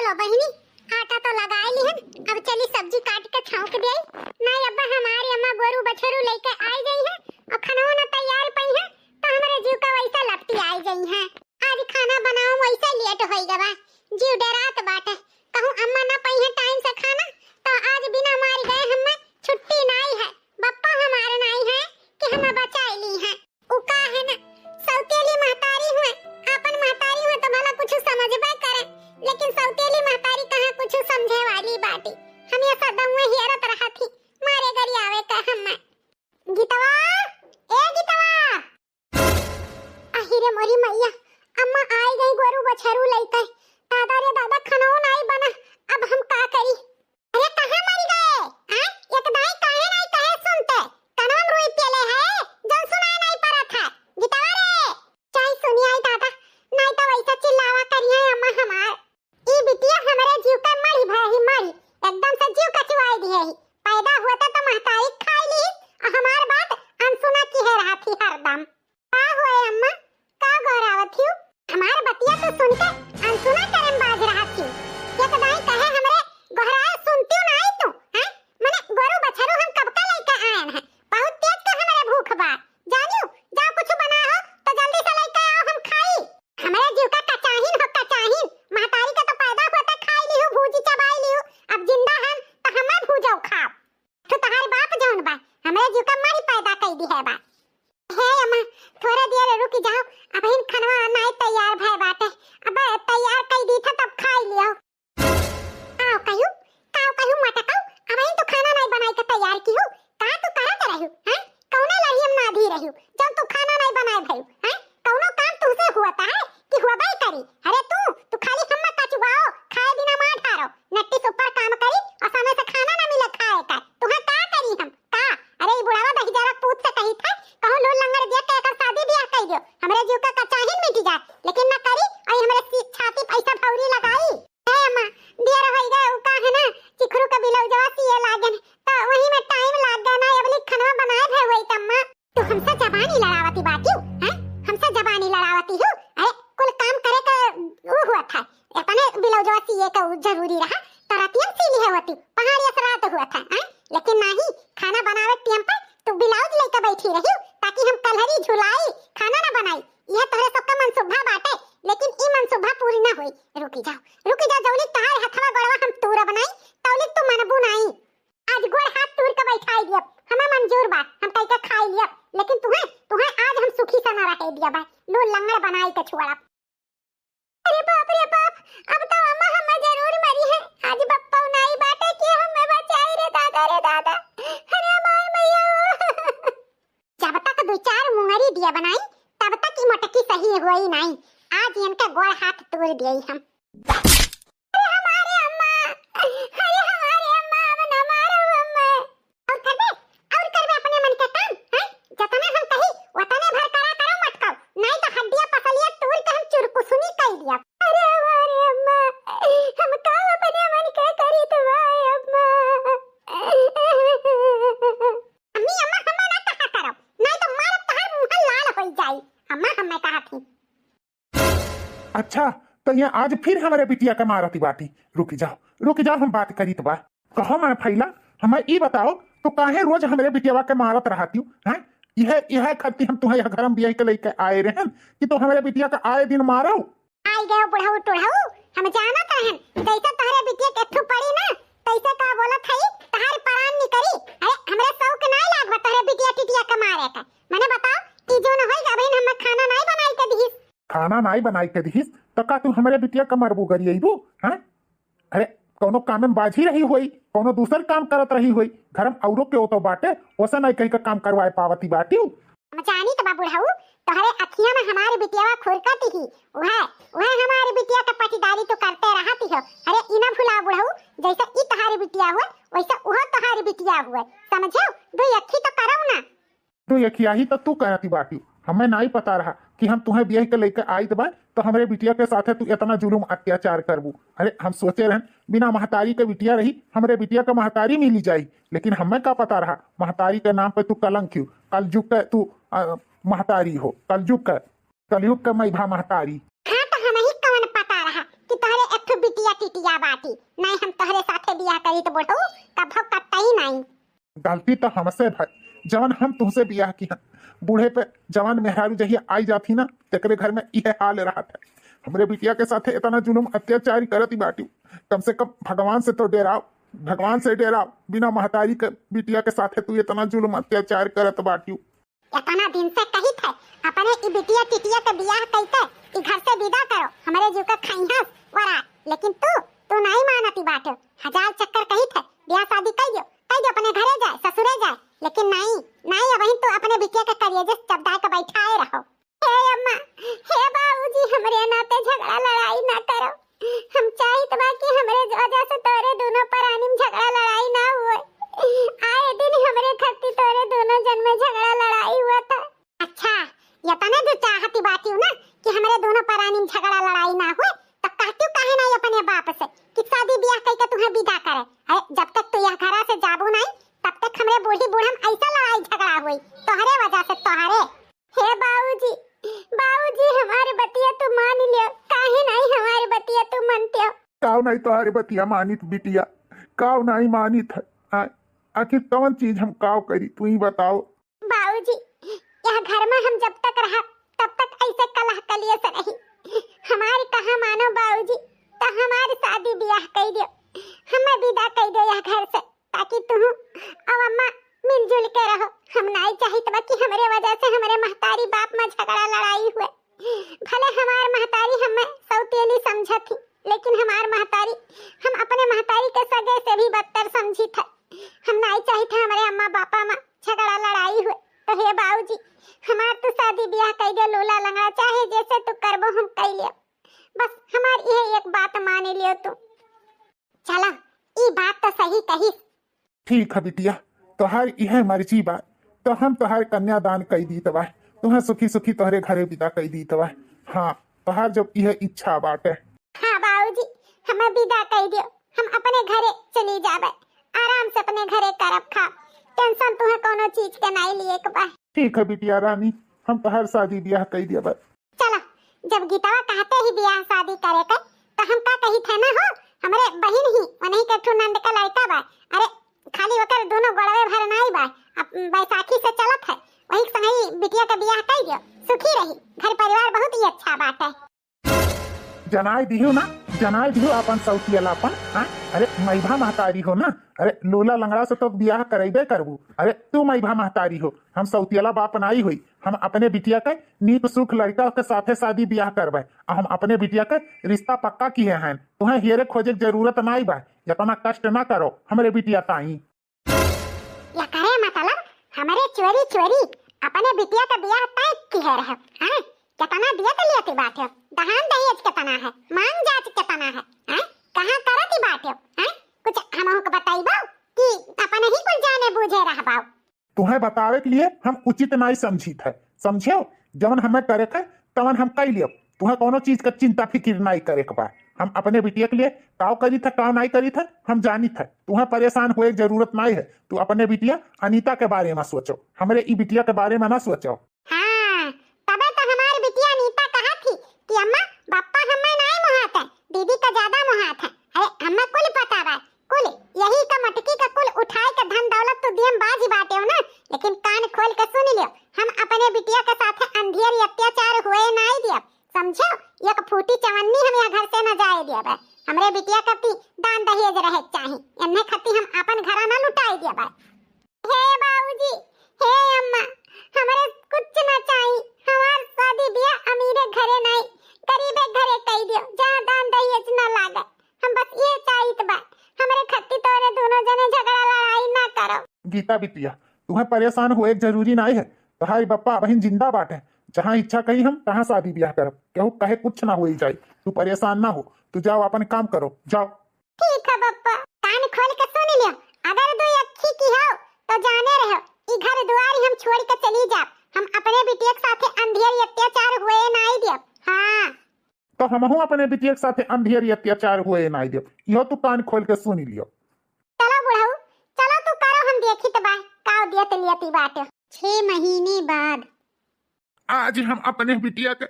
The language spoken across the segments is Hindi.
चलो बहिनी आटा तो लगा ली है, अब चली सब्जी काट के छौंक दे। नहीं अब्बा हमारी अम्मा गोरू बछरू लेके आई गई है और खाना ना तैयार पई है तो हमारे जीव का वैसा लपटी आई गई है। आज खाना बनाऊं वैसा लेट होई गवा, जीव डरात बाटे। कहूं अम्मा ना पई है टाइम से खाना तो आज बिना मार गए हम छुट्टी नहीं है। बप्पा हमारे नहीं है कि हम बचाई ली है। उका है ना सौतेली महतारी हुए, अपन महतारी हुए तो भला कुछ समझबे करे, लेकिन सौतेली महतारी कहां कुछ समझे वाली बाटी। हम ये सदम में हेरत रहा थी मारे गरी आवे का हम गीतवा ए गीतवा आहिरे मोरी मैया अम्मा आई गई गोरू बछरू लेके। दादा रे दादा खाना नहीं बना, अब हम का करी। अरे कहां मर गए हां एक दाई काहे नहीं कहे सुनते कनाम रोई पेले है जन सुनाई नहीं पड़ा था। गीतवा रे चाहे सुनी आई दादा नहीं तो वैसा चिल्लावा करिए अम्मा हमार ई बिटिया हमारे जीव का मरी भाई मरी एकदम से जीव कचवाई दी है। पैदा होता तो महतारी खाई ली और हमार बात अनसुना की है रहा थी हरदम। का होए अम्मा का गौरावत थी हमार बतिया तो सुनते अनसुना करम बाज रहा थी। ये तो दाई कहे हमरे गहरा सुनती नहीं तू हैं माने गोरू बछरू हम कब का लेके आए हैं। बहुत तेज तो हमारे भूख बा जानियो जा कुछ बना हो तो जल्दी से लेके आओ हम खाई। हमारे जीव का कचाहीन हो कचाहीन महतारी का तो पैदा होता खाई ली हो भूजी चबाई ली हो, अब जिंदा हम तो हम भूजो खाओ तो तुम्हारे बाप जौन बा हमारे जीव का मरी पैदा कई दी है बा। हे अम्मा थोड़ा देर रुक जाओ अब इन खाना नहीं तैयार भय बाटे, अब तैयार कई दी था तब खाई लियो। आओ कहूं मटकाओ अब इन तो खाना नहीं बनाई के तैयार की हो का तू करत रहू हैं कौने लड़ी हम ना धी रहू जब तू खाना नहीं बनाए भई हैं कौनो काम तुझसे हुआता है कि हुआबे करी। अरे तू खाली हम कचवाओ खाए बिना मार ठारो नट्टी सुपर काम करी और समय से खाना ना मिले खाए का तुहे का करी हम का। अरे ई बुढ़ावा दही जरा पूछ से कही था कहूं लोल लंगड़ दिया के एकर शादी ब्याह कई दियो हमरे जीव का कचाहीन मिट जाए, लेकिन ना करी और हमरे छाती पैसा भौरी लगाई। हे अम्मा देर होई गए उ का है ना चिखरू का बिलौजवा सिए लागन तो वही में टाइम लाग गया ना अबली खाना बनाए भे होई तम्मा। तू हमसे जबानी लड़ावती बाती हैं हमसे जबानी लड़ावती हो। अरे कुल काम करे का वो हुआ था अपने बिलौजवा सिए का जरूरी रहा तो रातियन सीली है होती पहाड़ी असरात हुआ था हैं, लेकिन नहीं खाना बनावे टियम पर तू ब्लाउज लेकर बैठी रही ताकि हम कलहरी झुलाई खाना ना बनाई। यह तोरे सबका मनसुबा बाटे लेकिन ई मनसुबा पूरी ना होई। रुकी जाओ जौली तहार हथवा गड़वा हम तूरा बनाई तौली तू मनबू नहीं। आज गोड़ हाथ तूर के बैठाई दिया हमें मंजूर बा हम कई के खाई लिया, लेकिन तुहे आज हम सुखी से ना रहे दिया बा लो लंगड़ बनाई के छुड़ा। अरे बाप अब तो अम्मा हम जरूर मरी है आज बप्पा नहीं बाटे कि हमें बचाई रे दादा अरे माय मैया जब तक दो चार मुंगरी दिया बनाई तब तक ई मटकी सही हुई नहीं, आज इनका गोड़ हाथ तोड़ दिए हम। अरे हमारे अम्मा अब न मारो अम्मा और करबे अपने मन के काम हैं जतना हम कही उतने भर करो मत कहो नहीं तो हड्डियां पसलियां तोड़ के हम चुरकुसुनी कर दिया। अरे हमारे अम्मा हम का अपने मन के करी तो भाई अम्मा अम्मी अम्मा हम ना कहा करो नहीं तो मार तहार मुंह लाल हो जाई। अम्मा हमें कहा थी। अच्छा तो ये आज फिर हमारे बिटिया के मारती बाटी। रुक जाओ हम बात करी तो बा कहो मैं फैला हमें ई बताओ तो काहे रोज हमारे बिटिया के मारत रहती हूँ हैं। यह खत्ती हम तुम्हें घर में बियाह के लेके आए रहन कि तो हमारे बिटिया का आए दिन मारो। आई गए बुढ़ाऊ टुढ़ाऊ हम जानत रहन जैसे तहरे बिटिया के ठु पड़ी ना तैसे का बोलत हई तहार परान नी करी। अरे हमरे शौक नहीं लागत तहरे बिटिया टिटिया के मारे का। मने बताओ ई जो न होई अबे हम खाना नहीं बनाई के दिहिस। खाना नहीं बनाई के दिहिस तो का तू हमारे बिटिया का मरबू गरियबू हैं। अरे कोनो काम में बाजी रही होई कोनो दूसर काम करत रही होई घर में औरो के तो बाटे ओसा नहीं कहीं का काम करवाए पावती बाटी। हम जानी तो बुढ़ाऊ तोहरे अखियां में हमारी बिटियावा खुरकती ही वह हमारी बिटिया का पटीदारी तो करते रहती हो। अरे इना भुला बुढ़ाऊ जैसा ई तहारी बिटिया हुए वैसा वह तहारी बिटिया हुए समझो दो अखी तो करऊ ना। दो अखिया ही तो तू करती बाटी हमें नहीं पता रहा कि हम तुम्हें ब्याह के लेकर आई तो तो हमारे बिटिया के साथ तू इतना जुलूम अत्याचार करबू। अरे हम सोचे रहन बिना महतारी के बिटिया रही हमारे बिटिया का महतारी मिली जाई, लेकिन हमें क्या पता रहा महतारी के नाम पे तू कलंक क्यों कलयुग का तू महतारी हो कलयुग का मैं भा महतारी। हाँ तो हमें ही कौन पता रहा कि तोहरे एक बिटिया बिटिया बाटी। नहीं हम तोहरे साथे बियाह करी तो बुढ़ऊ कभो कतई नहीं। गलती तो हमसे भाई, जवन हम तुमसे बियाह किया बूढ़े पे जवान मेहरारू जहिया आई जाती ना तेरे घर में यह हाल रहा था। हमरे बिटिया के साथे इतना जुलुम अत्याचारी करती बाटी, कम से कम भगवान से तो डेराओ, भगवान से डेराओ। बिना महतारी के बिटिया के साथे तू इतना जुलुम अत्याचार करत बाटी। इतना दिन से कही थे अपने ई बिटिया टिटिया के बियाह कइते ई घर से विदा करो, हमरे जो का खइहस वरा, लेकिन तू नहीं मानती बाटे। हजार चक्कर कही थे बियाह शादी कइयो अपने घरे जाए ससुरे जाए, लेकिन नहीं अब तो अपने बिटिया के करिए चबदाए के बैठाए रहो। हे अम्मा, हे बाबूजी, हमरे नाते झगड़ा लड़ाई ना करो। हम चाहित बा कि हमरे वजह से तोरे दोनों परानी में झगड़ा लड़ाई ना हुए। आए दिन हमरे खत्ती तोरे दोनों जन में झगड़ा लड़ाई हुआ था। अच्छा ये तने जो चाहती बाती हूँ ना कि हमरे दोनों परानी में झगड़ा लड़ाई ना हुए, तो कहती काहे नहीं अपने बाप से कि शादी ब्याह करके तुम्हें विदा करे। अरे जब तक तू यह घरा से जाबू नहीं तब तक हमरे बूढ़ी बूढ़म ऐसा लड़ाई झगड़ा हुई तोहरे वजह से तोहरे। हे बाबूजी हमारे बतिया तू मान लियो, काहे नहीं हमारे बतिया तू मानते हो? काव नहीं तुम्हारी बतिया मानित बिटिया, काव नहीं मानित है। आखिर कौन चीज हम काव करी तू ही बताओ। बाबूजी यह घर में हम जब तक रहा तब तक ऐसे कलह कलिए से रही। हमारी कहा मानो बाबूजी, तो हमारी शादी ब्याह कर दियो, हमें विदा कर दो यह घर से, ताकि तुम और अम्मा मिलजुल के रहो। हम नहीं चाहिए बा कि हमरे वजह से हमरे महतारी बाप में झगड़ा लड़ाई हुए। भले हमार महतारी हमें सौतेली समझती, लेकिन हमार महतारी हम अपने महतारी के सगे से भी बदतर समझी थे। हम नहीं चाहिए थे हमारे अम्मा बापा में झगड़ा लड़ाई हुए। तो हे बाबूजी हमार तो शादी ब्याह कर दे, लोला लंगड़ा चाहे जैसे तू करबो हम कर लियो, बस हमार यह एक बात मान लियो तू। चलो ई बात तो सही कही। ठीक है बिटिया, तोहार यह मर्जी बा तो हम तोहार कन्यादान कर दी तबा, तुम्हें सुखी सुखी तोहरे घरे विदा कर दी तबा। हाँ तोहार जब यह इच्छा बाटे। हाँ बाबूजी हमें विदा कर दियो, हम अपने घरे चली जाबे, आराम से अपने घरे करब खा, टेंशन तुम्हें कोनो चीज के नहीं लिए के बा। ठीक है बिटिया रानी, हम तोहार शादी ब्याह कर दिया बा। चलो जब गीतावा कहते ही ब्याह शादी करे के तो हम का कही थे ना हो, हमरे बहन ही वही के ठुनंद का लड़का बा। अरे खाली होकर दोनों गोड़वे भर नहीं बा, अब बैसाखी से चलत है, वही संगी बिटिया का ब्याह कर दियो, सुखी रही, घर परिवार बहुत ही अच्छा बात है। जनाई दियो ना, जनाई दियो अपन सौतियलापन। हाँ अरे मैभा महतारी हो ना, अरे लोला लंगड़ा से तो ब्याह करेबे करबू। अरे तू मैभा महतारी हो, हम सौतियला बाप नहीं हुई। हम अपने बिटिया के नीक सुख लड़का के साथे शादी ब्याह करबे, हम अपने बिटिया के रिश्ता पक्का किए हैं। तुम्हें हेरे खोजे के जरूरत नहीं बा, इतना कष्ट ना करो हमरे बिटिया ताई। या करे मतलब हमारे चोरी चोरी अपने बिटिया का ब्याह तय किए रहे। हां कितना दिया तो लिया बात है, दहान दहेज कितना है, मांग जांच कितना है, हैं कहां करती बात है? हैं कुछ हमहु को बताइबो कि अपने ही कुछ जाने बूझे रहबाओ। तुम्हें बतावे के लिए हम उचित नहीं समझी थे, समझो? जवन हमें करे के तवन हम कर लियो, तुम्हें कोनो चीज का चिंता फिक्र नहीं करे के बा। हम अपने बिटिया के लिए काव करी था काव नहीं करी था हम जानी थे, तुम्हें परेशान होए की जरूरत नहीं है। तू अपने बिटिया अनीता के बारे में सोचो, हमरे ई बिटिया के बारे में ना सोचो। हां तबे तो हमारी बिटिया अनीता कहा थी कि अम्मा पापा हमें नहीं मोहात है, दीदी का ज्यादा मोहात है। अरे हमें कुल पता बा, कुल यही का मटकी का कुल उठाए के धन दौलत तो दियम बाजी बाटे हो ना, लेकिन कान खोल के सुन लियो, हम अपने बिटिया के साथ अंधियर अत्याचार हुए नहीं दिया, समझो? एक फूटी चवन्नी हम यहाँ घर से न जाए दिया बा, हमरे बिटिया कती दान दहेज रहे चाहिए, इन्हें खती हम अपन घरा न लुटाए दिया बा। हे बाबूजी, हे अम्मा, हमरे कुछ न चाहिए, हमार शादी ब्याह अमीरे घरे नहीं गरीबे घरे कह दियो, जहाँ दान दहेज न लागे, हम बस ये चाहिए बा, हमरे खती तोरे दोनों जने झगड़ा लड़ाई ना करो। गीता बिटिया तुम्हें परेशान हुए जरूरी नहीं है, तुम्हारी बप्पा बहन जिंदा बाटे, जहाँ इच्छा कही हम तहाँ शादी ब्याह करब, केहू कहे कुछ ना हो जाए। तू परेशान ना हो, तू जाओ अपन काम करो, जाओ। ठीक है बप्पा, कान खोल के सुन लियो, अगर दो अच्छी की हो तो जाने रहो, ई घर दुआरी हम छोड़ के चली जाब, हम अपने बिटिया के साथे अंधियर अत्याचार हुए नहीं दियो। हाँ तो हमहू अपने बिटिया के साथे अंधियर अत्याचार हुए नहीं दियो, इहो तू कान खोल के सुन लियो। चलो बुढ़ऊ, चलो तू करो, हम देखी तो बा काव दिया तो लियती बात। 6 महीने बाद आज हम अपने बिटिया के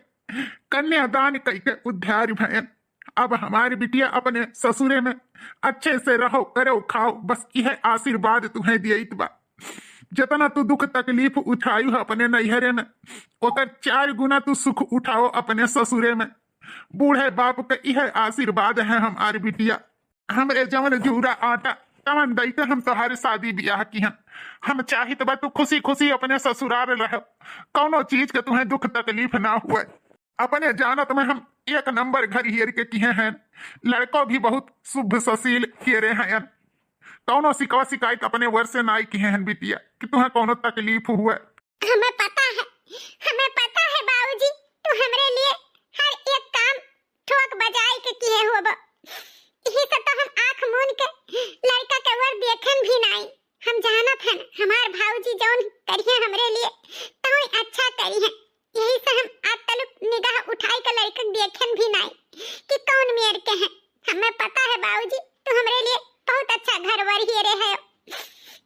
कन्यादान करके उद्धार भयन, अब हमारी बिटिया अपने ससुरे में अच्छे से रहो करो खाओ, बस यह आशीर्वाद तुम्हें दिए बा। जितना तू दुख तकलीफ उठायु है अपने नैहरे में, ओकर 4 गुना तू सुख उठाओ अपने ससुरे में। बूढ़े बाप का यह आशीर्वाद है हमारी बिटिया। हमरे जवन जूरा आटा तमन दई के हम तुम्हारे शादी ब्याह की हैं। हम चाहित बा तू खुशी खुशी अपने ससुराल रहो, कौनो चीज के तुम्हें दुख तकलीफ ना हुए। अपने जानत में हम 1 नंबर घर हियर के किए हैं, लड़को भी बहुत शुभ सुशील किए हैं। कौनो शिकवा शिकायत अपने वर से नाई किए हैं बिटिया कि तुम्हें कौनो तकलीफ हुए। हमें पता है बाबूजी, तू हमरे लिए हर एक काम ठोक बजाई के किए हो बा। यही से तो हम आंख मूंद के लड़का के वर देखन भी नहीं। हम जानत हन हमार भाऊजी जौन करिए हमरे लिए तो अच्छा करी है। यही से हम आज तक निगाह उठाई के लड़का देखन भी नहीं कि कौन मेर के हैं। हमें पता है बाबूजी, तू हमरे लिए बहुत अच्छा घर वर ही रहे हो।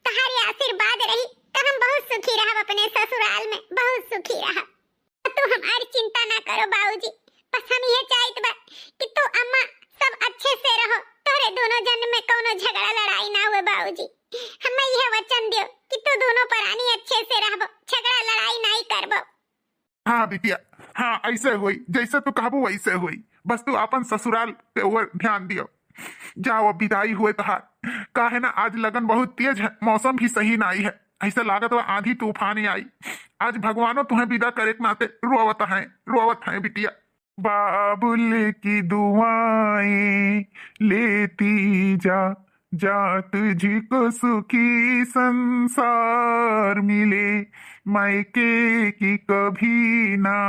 तुम्हारी आशीर्वाद रही तो हम बहुत सुखी रहा अपने ससुराल में, बहुत सुखी रहा। तू हमारी चिंता ना करो बाबूजी, बस हम ये चाहते बा कि तू अम्मा सब अच्छे से रहो, तोरे दोनों जन में कोनो झगड़ा लड़ाई ना हुए बाबूजी। हमें यह वचन दियो कि तू दोनों प्राणी अच्छे से रहबो, झगड़ा लड़ाई नहीं करबो। हाँ बिटिया, हाँ ऐसे हुई जैसे तू कहबू वैसे हुई। बस तू अपन ससुराल पे ऊपर ध्यान दियो। जाओ अब विदाई हुए तहार। का है ना आज लगन बहुत तेज है, मौसम भी सही नहीं है। ऐसे लागत हुआ आंधी तूफान ही आई। आज भगवानो तुम्हें विदा करे के नाते रोवत है बिटिया। बाबुल की दुआएं लेती जा, जा तुझको सुखी संसार मिले। मायके की कभी ना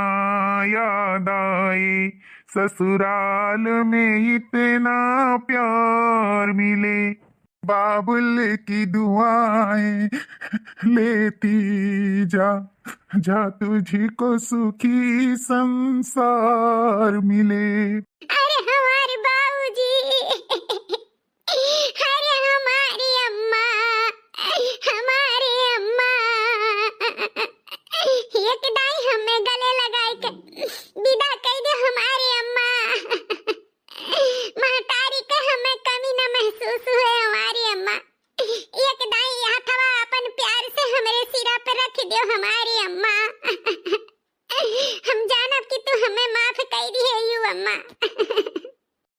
याद आए, ससुराल में इतना प्यार मिले। बाबुल की दुआएं लेती जा, जा तुझको सुखी संसार मिले। अरे हमारे बाबूजी, अरे हमारी अम्मा, हमारी अम्मा। एक दाई हमें गले लगाई के विदा कह दे हमारी अम्मा। महतारी के हमें कमी न महसूस हुए हमारी अम्मा। एक दाई हाथवा अपन प्यार से हमरे सिरा पे रख दियो हमारी अम्मा। हम जानब कि तू हमें माफ कर दी है यू अम्मा।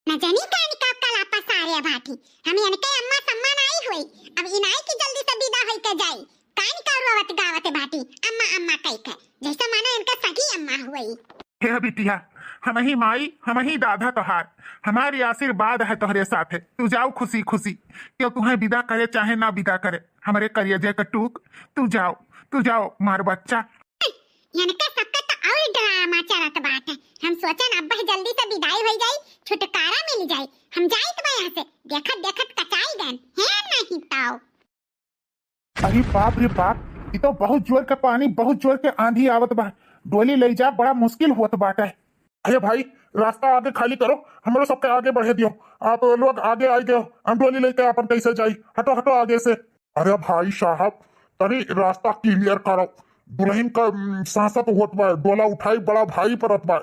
न जानी कानी कब कल आपस आ रे भाटी, हम इनके अम्मा सम्मान आई हुई। अब इनाई की जल्दी से विदा होई के जाई। कानी का रोवत गावत भाटी अम्मा अम्मा कह के, जैसा मानो इनका सगी अम्मा हुई। हे बिटिया, हम ही माई हम ही दादा तोहार, हमारी आशीर्वाद है तोहरे साथ है। तू जाओ खुशी खुशी, क्यों तुम्हें विदा करे चाहे ना विदा करे हमारे करियजे का टूक। तू जाओ मार बच्चा। इनका सबका तो और ड्रामा चलत बात है। हम सोचन अब्बा जल्दी से विदाई हो जाई, छुटकारा मिल जाई, हम जाइत बा यहाँ से। देखत कचाई गन है नहीं ताऊ। अरे बाप रे बाप, ये तो बहुत जोर का पानी, बहुत जोर के आंधी आवत बा। डोली ले जा, बड़ा मुश्किल होत बाटे। अरे भाई रास्ता आगे खाली करो, हमरो सबके आगे बढ़े दियो। आप लोग आगे आई गयो, हम डोली लेके अपन कैसे जाई। हटो आगे से। अरे भाई साहब तनी रास्ता क्लियर करो, दुल्हन का सांसत होत बा, डोला उठाई बड़ा भाई परत बा,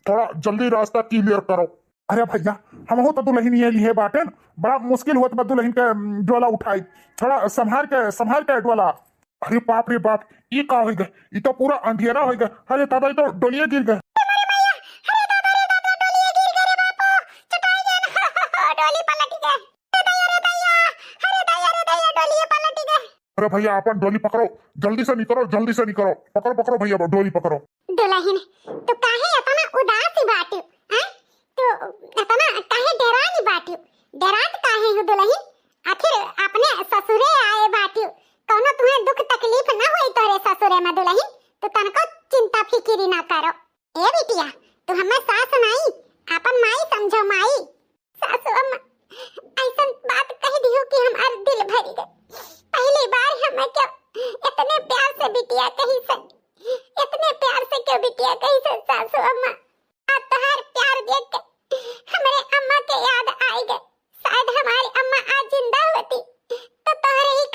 थोड़ा जल्दी रास्ता क्लियर करो। अरे भैया हम हो तो दुल्हन ये लिए बाटे, बड़ा मुश्किल होत बा दुल्हन के डोला उठाई, थोड़ा संभाल के डोला। अरे बाप रे बाप, ये का हो गए, ये तो पूरा अंधेरा हो गया। अरे दादा ये तो डोलिया गिर गए। अरे भैया अपन डोली पकड़ो, जल्दी से निकलो, पकड़ो भैया डोली पकड़ो। दुल्हन तो काहे अपना उदास बाटू, हैं? तो अपना काहे डरानी बाटू, डरात काहे हो दुल्हन? आखिर अपने ससुरे आए बाटू, कोनो तुम्हें दुख तकलीफ ना होई तोरे ससुरे में दुल्हन, तो तनको चिंता फिकिरी ना करो। ए बिटिया तू हमें सास नहीं अपन माई समझो। माई सासू अम्मा ऐसा बात कह दियो कि हमार दिल भर गए। पहली बार हमें क्यों इतने प्यार से बिटिया कही से, इतने प्यार से क्यों बिटिया कही से सासू अम्मा। आज तुम्हार प्यार देख के हमारे अम्मा के याद आए गए। शायद हमारी अम्मा आज जिंदा होती तो तुम्हारे ही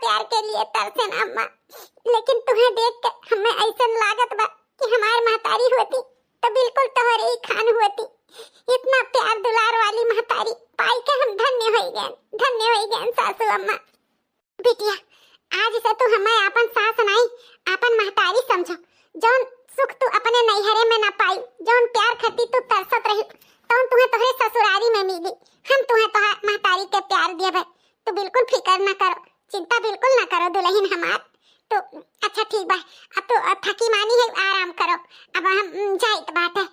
प्यार के लिए तरसे ना अम्मा, लेकिन तुम्हें देख के हमें ऐसा लागत बा कि हमारी महतारी होती तो बिल्कुल तोहरे ही खान होती। इतना प्यार दुलार वाली महतारी पाई के हम धन्य हो गए सासू अम्मा। बिटिया आज से तू हमें अपन सास नहीं अपन महतारी समझो। जौन सुख तू अपने नैहरे में ना पाई, जौन प्यार खती तू तरसत रही, तौन तुम्हें तोहरे ससुरारी में मिली। हम तुम्हें तोहर महतारी के प्यार दिए भाई, तो बिल्कुल फिकर ना करो, चिंता बिल्कुल ना करो दुल्हन हमार। तो अच्छा ठीक बा, अब तो थकी मानी है, आराम करो। अब हम जाइत बात है।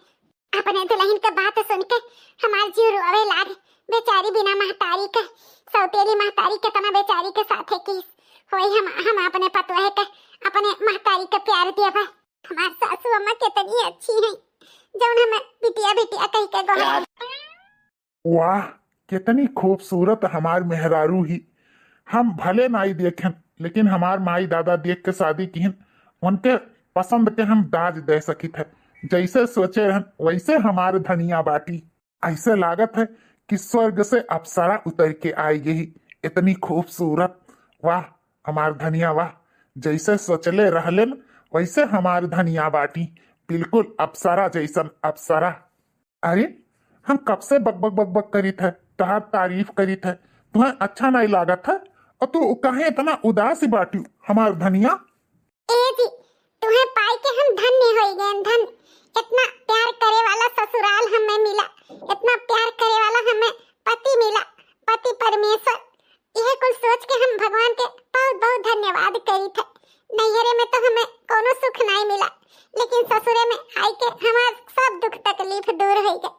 अपने दुल्हन के बात सुन के हमार जीव रोवे लागे। बेचारी बिना महतारी के, सौतेली महतारी के तना बेचारी के साथे की होई। हम अपने पतोहे के अपने महतारी के प्यार दिया भाई। हमार सासू अम्मा कितनी अच्छी है, जौन हमें बिटिया बिटिया कह के गोहर। वाह कितनी खूबसूरत हमार मेहरारू ही। हम भले नाई देखें, लेकिन हमार माई दादा देख के शादी की, उनके पसंद के हम दाज दे सकी थे। जैसे सोचे रहन वैसे हमारे धनिया बाटी। ऐसे लागत है कि स्वर्ग से अप्सरा उतर के आई यही, इतनी खूबसूरत। वाह हमार धनिया वाह, जैसे सोचले रहलन वैसे हमार धनिया बाटी, बिल्कुल अप्सरा जैसन अप्सरा। अरे हम कब से बक बक बक बक करी थे, तहार तारीफ करी थे, तुम्हें अच्छा नहीं लागत है और तू कहे इतना उदास बाटी हमार धनिया। ए जी तुम्हें पाई के हम धन्य हो गए, धन। इतना प्यार करे वाला ससुराल हमें मिला, इतना प्यार करे वाला हमें पति मिला, पति परमेश्वर। यह कुछ सोच के हम भगवान के बहुत बहुत धन्यवाद करी थे। नैहरे में तो हमें कोनो सुख नहीं मिला, लेकिन ससुरे में आई के हमार सब दुख तकलीफ दूर हो गए।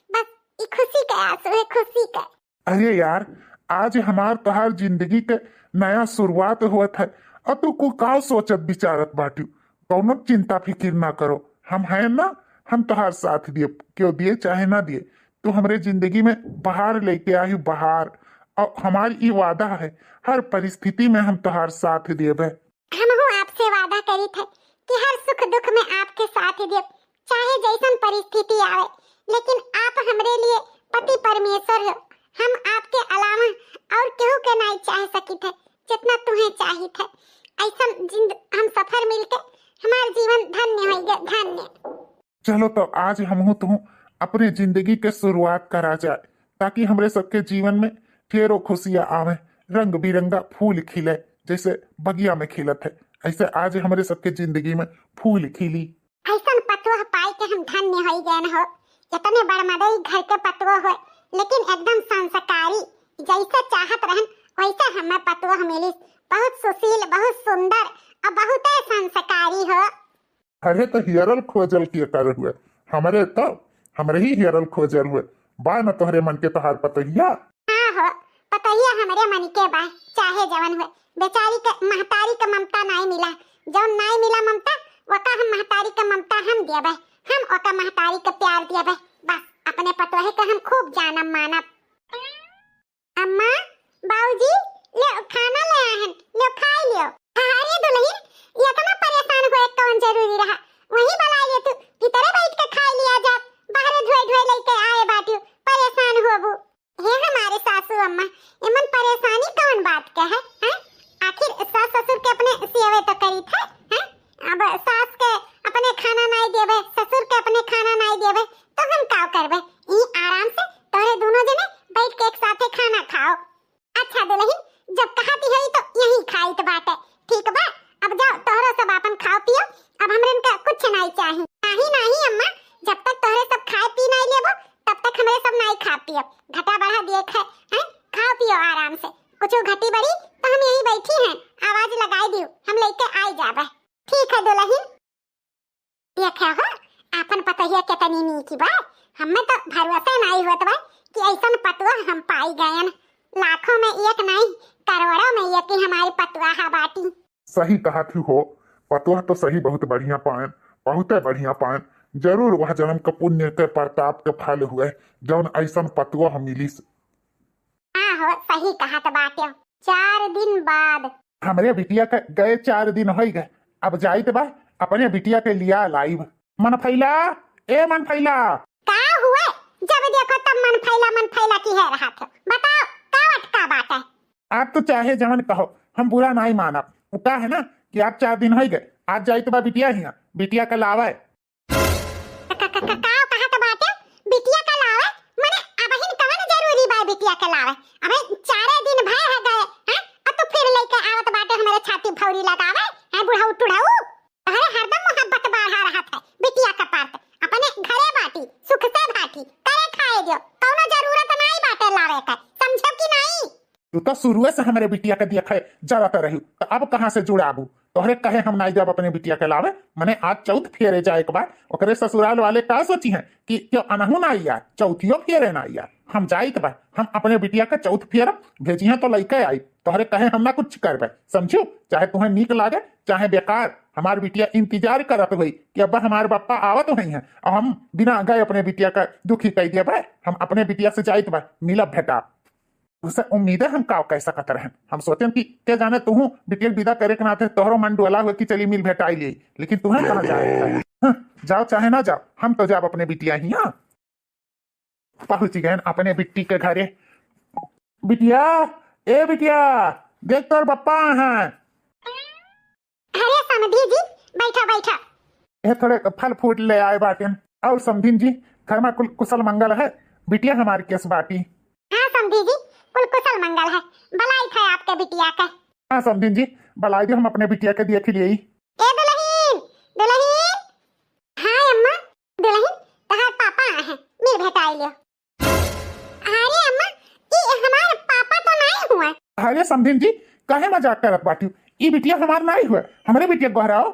बस ये खुशी का आंसू है, खुशी का। अरे यार आज हमार तहार जिंदगी के नया शुरुआत हुआ था और तू को का सोचत विचारत बाटी। कौनो चिंता फिक्र ना करो, हम हैं ना, हम तहार साथ दिए, क्यों दिए चाहे ना दिए। तू हमारे जिंदगी में बाहर लेके आई बाहर, और हमारी ये वादा है हर परिस्थिति में हम तहार साथ दिए। हम आपसे वादा करी थे कि हर सुख दुख में आपके साथ दिए, चाहे जैसन परिस्थिति आवे, लेकिन आप हमरे लिए पति परमेश्वर हो। हम आपके अलावा और केहू के नहीं चाह सकी थे जितना तुम्हें चाहिए थे। ऐसा हम सफर मिलके हमारा जीवन धन्य हो गया, धन्य। चलो तो आज हम तुम अपने जिंदगी के शुरुआत करा जाए, ताकि हमारे सबके जीवन में ढेरों खुशियां आवे, रंग बिरंगा फूल खिले, जैसे बगिया में खिलत है, ऐसे आज हमारे सबके जिंदगी में फूल खिली। ऐसा पतवा पाई के हम धन्य हो गए न हो। इतने बड़मदई घर के पतवा हो, लेकिन एकदम संस्कारी, जैसे चाहत रहन वैसे हमें पतवा मिली। बहुत सुशील, बहुत सुंदर और बहुत संस्कारी हो। अरे तो हियरल खोजल किए कर हुए हमारे ही हियरल खोजल हुए बा न तोहरे मन के तोहार पतहिया। हाँ हो पतहिया हमारे मन के बा, चाहे जवन हुए। बेचारी के महतारी का ममता नहीं मिला, जौन नहीं मिला ममता वका हम महतारी का ममता हम दिया बे, हम ओका महतारी का प्यार दिया बे। बस अपने पतोहे का हम खूब जानब मानब। अम्मा बाबूजी ले खाना ले आहन, ले खाई लियो। अरे दुल्हन ये इतना परेशान होए कौन जरूरी रहा, वही बुला ले तू, भीतर बैठ के खा लिया जा, बाहर धोए लेके आए बाटियो, परेशान होबू। हे हमारे सासू अम्मा इमन परेशानी कौन बात के है, हैं? आखिर सास ससुर के अपने सेवे तो करी थे, हैं? अब सास के अपने खाना नहीं देवे, ससुर के अपने खाना नहीं देवे, तो हम का करबे? ई आराम से तोरे दोनों जने बैठ के एक साथे खाना खाओ। अच्छा दुल्हन जब कहती है तो यही खाई तो बात है, ठीक बा? अब जाओ तोहरा सब अपन खाओ पियो, अब हमरे का कुछ नहीं चाहिए। नहीं अम्मा, जब तक तोहरे सब खाए पी नहीं लेबो तब तक हमरे सब नहीं खा पियो। घटा बढ़ा देख है, हैं? खाओ पियो आराम से, कुछ घटी बड़ी तो हम यही बैठी हैं, आवाज लगाई दियो, हम लेके आई जाबे। ठीक है दुल्हन। देखा हो अपन पतहिया कितनी नीकी बा, हमें तो भरोसा नहीं होत बा कि ऐसा पतवा हम पाई गयन। लाखों में एक नहीं करोड़ों में एक ही हमारी पतवा है बाटी। सही कहा थी हो, पतवा तो सही बहुत बढ़िया पायन, बहुत बढ़िया पायन। जरूर वह जन्म का पुण्य के प्रताप के फल हुए जौन ऐसा पतवा हम मिली। हाँ हो सही कहा तो बाटे। 4 दिन बाद हमारे बिटिया के गए 4 दिन हो गए, अब जाइत बा अपने बिटिया के लिया लाइव। मन फैला ए मन फैला का हुए? जब देखो तब मन फैला की है रहा था। बताओ का बात है? आप तो चाहे जवन कहो, हम बुरा नहीं मानब। वो का है ना कि आज 4 दिन हो गए, आज जाई तो बा बिटिया हिया, बिटिया का लावे काव कहा तो बाटे बिटिया का लावे माने अबहिन कवन जरूरी बा बिटिया के लावे। अबे 4 दिन भय है गए हैं अब तो फिर लेके आवत बाटे हमारे छाती भौरी लगावे है बुढ़ाऊ टुढ़ाऊ। अरे हरदम मोहब्बत बढ़ा रहा था बिटिया का पार्ट अपने घरे बाटी सुख से बाटी करे खाए जो कौनो जरूरत नहीं बाटे लावे का, समझो कि नहीं। तू तो शुरुए से हमारे बिटिया के देखे जरत रही, तो अब कहाँ से जुड़ाबू? तोहरे कहे हम नहीं जब अपने बिटिया के लावे मने आज चौथ फेरे जाए एक बार ओकरे ससुराल वाले का सोची हैं कि क्यों अनहु ना आइया चौथियो फेरे ना आइया। हम जाई के बाद हम अपने बिटिया के चौथ फेरब भेजिया तो लइके आई, तोहरे कहे हम ना कुछ करबे, समझू? चाहे तुम्हें नीक लागे चाहे बेकार, हमार बिटिया इंतजार करत हुई कि अब्बा हमारे बापा आवत हुई हैं और हम बिना गए अपने बिटिया का दुखी कह दिया भाई। हम अपने बिटिया से जाइत बा मिलब भेटा उसे उम्मीदें हम काव कैसा कतर हैं। हम सोचे कि क्या जाने तू बिटिया विदा करे के नाते तोहरो मन डोला हुआ कि चली मिल भेटाई ली, लेकिन तुम्हें कहाँ जाए जाओ चाहे ना जाओ हम तो जाब अपने बिटिया ही पहुंच गए अपने बिट्टी के घरे। बिटिया ए बिटिया देख तोर बप्पा हैं। अरे समधी जी बैठा बैठा। ये थोड़े फल फूट ले आए बाटे और समधिन जी घर में कुशल मंगल है? बिटिया हमारी केस बाटी। हाँ समधी जी कुल कुशल मंगल है, बलाई था आपके बिटिया का। हाँ समधिन जी बलाई दो हम अपने बिटिया के देख लिए। ए दुल्हन दुल्हन। हाँ अम्मा दुल्हन तहार पापा आए हैं मिल भेटाई लियो। अरे अम्मा ये हमारे पापा तो नहीं हुए। अरे समधिन जी काहे मजाक करत बाटी? ई बिटिया हमार नहीं हुए, हमारे बिटिया गहराओ।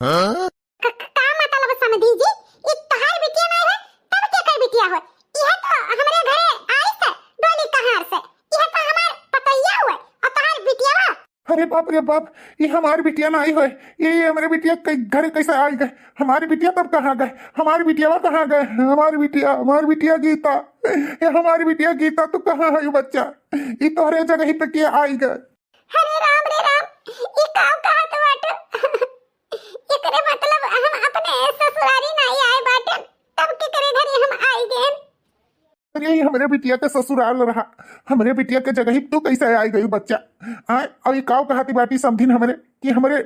का मतलब समधी जी ये तहार बिटिया नहीं है तब क्या कर बिटिया हो? यह तो हमारे घरे आई से डोली कहार से, यह तो हमार पतैया हुए और तहार बिटिया। अरे बाप रे बाप ये हमारी बिटिया नहीं हुए, ये हमारे बिटिया घर कैसे आ गए? हमारी बिटिया तब कहाँ गए? हमारी बिटिया कहाँ गए? हमारी बिटिया गीता, ये हमारी बिटिया गीता तो कहाँ है? बच्चा ये तोहरे जगह ही पे क्या आई गए? अरे राम रे राम ये काव कहा तो बाटे एकरे मतलब हम अपने ससुरारी नहीं आए बाटे तब के करे घरे हम आई गए। अरे हमारे बिटिया का ससुराल रहा, हमारे बिटिया के जगह ही तू कैसे आई गई बच्चा? और ये काव कहाती बाटी समझी हमारे कि हमारे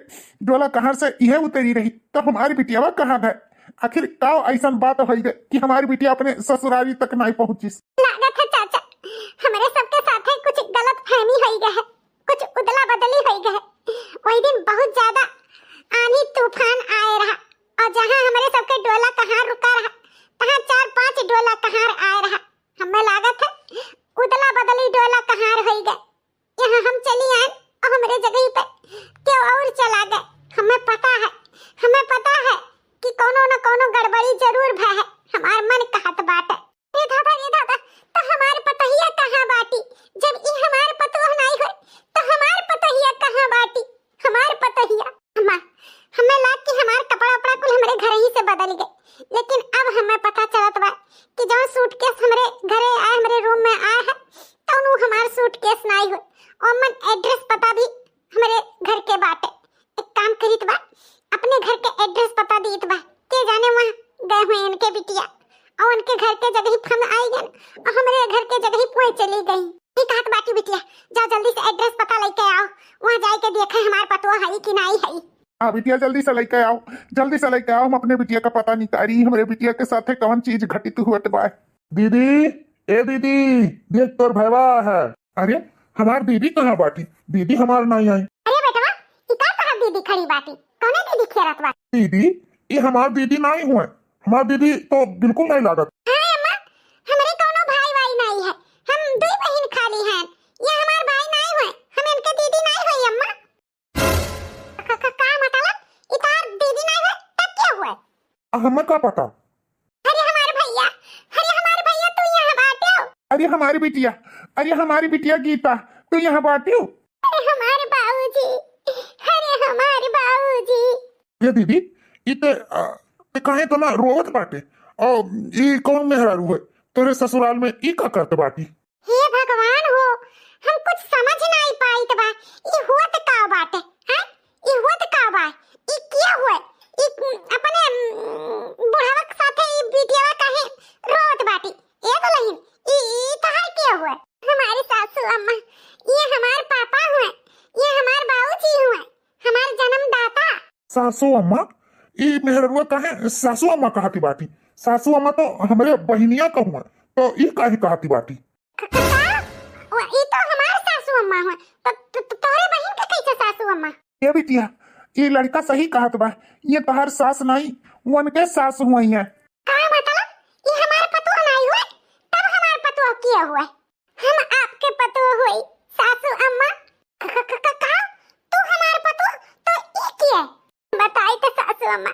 डोला कहाँ से यह उतरी रही तो हमारी बिटिया कहाँ गए? आखिर काव ऐसा बात हो गई कि हमारी बिटिया अपने ससुरारी तक नहीं पहुंची। लागत है चाचा हमारे सबके साथ है कुछ गलत फहमी हो गई है, कुछ उदला बदली हो गई है। वही दिन बहुत ज्यादा आंधी तूफान आए रहा और जहाँ हमारे सबके डोला कहाँ रुका रहा तहाँ 4-5 डोला कहाँ आए रहा। हमें लागत है उदला बदली डोला कहाँ हो गए। यहाँ हम चली आए और हमारे जगह पे क्यों और चला गए। हमें पता है कि कोनो न कोनो गड़बड़ी जरूर भय है। हमार मन कहत बात है ये दादा तो हमारे पतहिया कहाँ बाटी? जब ये हमारे पतोह नहीं हो तो हमारे पतहिया कहाँ बाटी? हमारे पतहिया अम्मा हमें लाग कि हमारे कपड़ा उपड़ा कुल हमारे घर ही से बदल गए, लेकिन अब हमें पता चलत बा कि जो सूटकेस हमारे घरे आए हमारे रूम में आए है तो नु हमारा सूटकेस नहीं हो और मन एड्रेस पता भी हमारे घर के बाटे। एक काम करित बा अपने घर के एड्रेस पता दीत बा के जाने वहाँ गए हुए इनके बिटिया और उनके घर के जगह ही हम आई गए और हमारे घर के जगह ही पुए चली गई। ठीक हाथ बाटी बिटिया जाओ जल्दी से एड्रेस पता लेके आओ, वहाँ जाके देखे हमारे पतोह है कि नहीं है। हाँ बिटिया जल्दी से लेके आओ, जल्दी से लेके आओ, हम अपने बिटिया का पता निकाली हमारे बिटिया के साथ कौन चीज घटित हुआ बा। दीदी ए दीदी देख तोर भैया है। अरे हमार दीदी कहाँ बाटी? दीदी हमार नहीं आई। अरे बेटवा इका कहाँ दीदी खड़ी बाटी? कौने दीदी खेरत बा? दीदी ये हमार दीदी नहीं हुए, हमार दीदी तो बिल्कुल नहीं लागत। हाँ अम्मा हमारे कोनो भाई वाई नहीं है, हम दो बहन खाली हैं, ये हमार भाई नहीं हुए, हम इनके दीदी नहीं हुई। अम्मा का मतलब इतार दीदी नहीं हुए तब क्या हुआ? हमें क्या पता? अरे हमारे भैया तू यहाँ बाटे हो? अरे हमारी बिटिया गीता तू यहाँ बाटी हो? अरे हमारे बाबूजी ये दीदी इते कहे तो ना रोवत बाटे और ये कौन मेहरारू है तोरे ससुराल में ई का करते बाटी? हे भगवान हो हम कुछ समझ नहीं पाई त बा ये हुआ का बाटे हैं? ये हुआ का बा ये क्या हुआ? ये अपने बुढ़ावा के साथे ये बिटिया काहे रोत बाटी? ए दुल्हन ये तहार क्या हुआ? हमारी सासू अम्मा ये हमारे पापा हुए, ये हमारे सासू अम्मा ई मेहरुआ काहे सासू अम्मा कहती बाटी? सासू अम्मा तो हमरे बहनिया कहूँ तो ई काहे कहती बाटी? ई तो हमार सासू अम्मा है। तो तोरे बहन के कैसे सासू अम्मा? ये बिटिया ये लड़का सही कहत बा, ये तोहर सास नहीं उनके सास हुई है। का मतलब? ये हमार पतोह नहीं हुए तब हमार पतोह किया हुआ है। हम आपके पतोह हुई सासू अम्मा। का तू हमार पतोह तो ई किया बताई तो सासू अम्मा।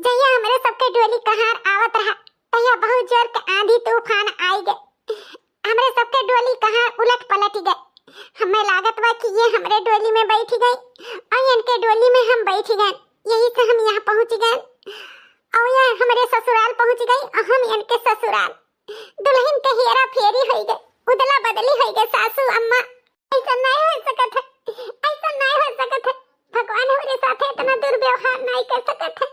जहिया हमरे सबके डोली कहार आवत रहा तहिया बहुत जोर के आंधी तूफान आई गए। हमरे सबके डोली कहार उलट पलट गए। हमें लागत बा कि ये हमरे डोली में बैठ गई और इनके डोली में हम बैठ गए। यही से हम यहाँ पहुँच गए और ये हमारे ससुराल पहुँच गई और हम इनके ससुराल। दुल्हन के हेरा फेरी हो गए, उदला बदली हो गए सासू अम्मा। ऐसा नहीं हो सकत है, ऐसा नहीं हो सकत है। भगवान हमारे साथ इतना दुर्व्यवहार नहीं कर सकत है,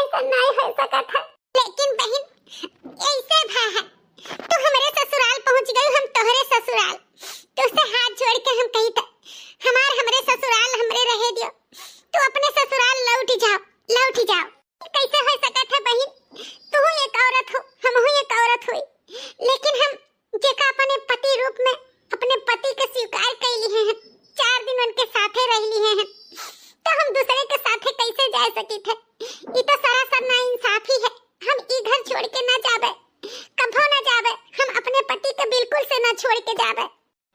ऐसा नहीं हो सकत है। लेकिन बहन ऐसे भा है तो हमारे ससुराल पहुँच गई, हम तोहरे ससुराल। तो उससे हाथ जोड़ के हम कही था हमरे ससुराल हमरे रहे दियो, तू अपने ससुराल लौट जाओ, लौट जाओ। कैसे हो सकत है बहन? तू एक औरत हो, हम हूँ एक औरत हुई, लेकिन हम जेका अपने पति रूप में अपने पति के स्वीकार कर लिए हैं, 4 दिन उनके साथे रह लिए हैं, तो हम दूसरे के साथे कैसे जा सकी थे? ये तो सरासर ना इंसाफी है। हम ई घर छोड़ के ना जावे, कभो ना जावे, हम अपने पति के बिल्कुल से ना छोड़ के जावे।